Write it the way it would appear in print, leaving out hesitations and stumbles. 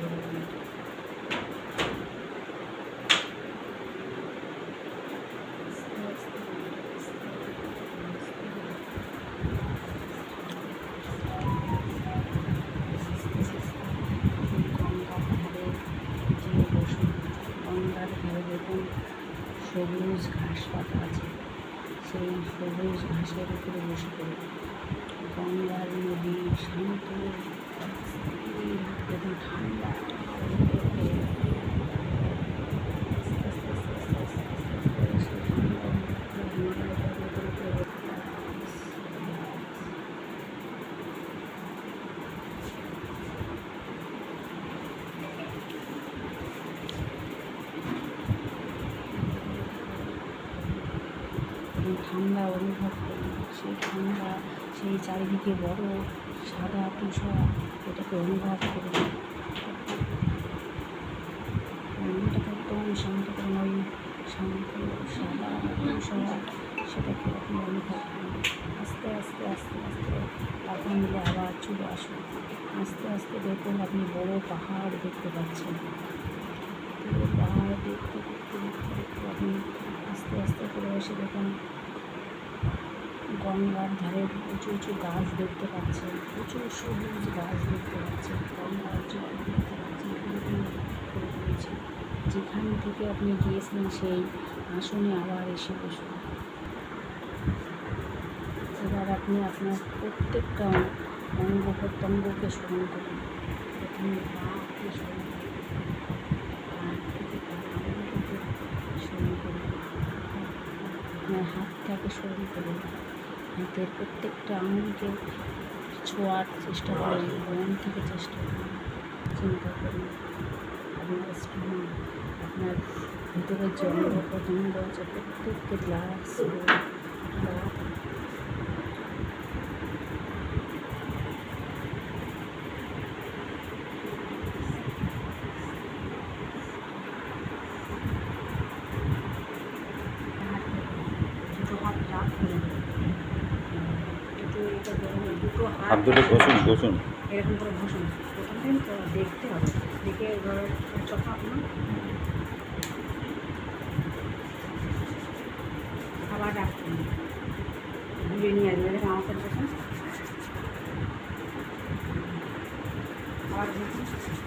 করে দেবেন। গঙ্গার ধারে দেখুন সবুজ ঘাস পাতা আছে, সেই সবুজ ঘাসের উপরে বসে পড়ে গঙ্গার নদী শান্ত দেখুন ঠান্ডা ঠান্ডা অনুভব করুন, সেই ঠান্ডা, সেই চারিদিকে বড় সাদা তুষার, এটাকে অনুভব করুন। মনটাকে একদম শান্ত করুন, ওই শান্ত সাদা তুষার সেটাকে আপনি অনুভব করুন। আস্তে আস্তে আস্তে আস্তে পাখা মিলে আবার চলে আসুন। আস্তে আস্তে দেখুন আপনি বড় পাহাড় দেখতে পাচ্ছেন। পাহাড় দেখতে দেখতে দেখতে দেখতে আপনি আস্তে আস্তে করে এসে দেখুন গঙ্গার ধারে উঁচু উঁচু গাছ দেখতে পাচ্ছেন, প্রচুর সবুজ গাছ দেখতে পাচ্ছেন, গঙ্গার জল দেখতে পাচ্ছেন, করে দিয়েছে। যেখান থেকে আপনি গিয়েছিলেন সেই আসনে আবার এসে বসুন। এবার আপনি আপনার প্রত্যেকটা অঙ্গ প্রত্যঙ্গকে স্মরণ করুন। প্রথমে পাকে স্মরণ করুন, স্মরণ করুন, আপনার হাতটাকে স্মরণ করুন, হাতের প্রত্যেকটা আঙুলকে ছোঁয়ার চেষ্টা করুন, মন থেকে চেষ্টা করুন, চিন্তা করুন আপনার স্টোমাক, আপনার ভিতরের যে অঙ্গ প্রত্যঙ্গ আছে প্রত্যেককে গ্লাস হাত দুটো ঘষুন এরকম করে ঘষুন। প্রথম দিন তো দেখতে হবে, দেখে চোখা আপনার আবার ডাক্তার ঘুরিয়ে নিয়ে আসবেন। এরকম আমাকে দেখুন, আবার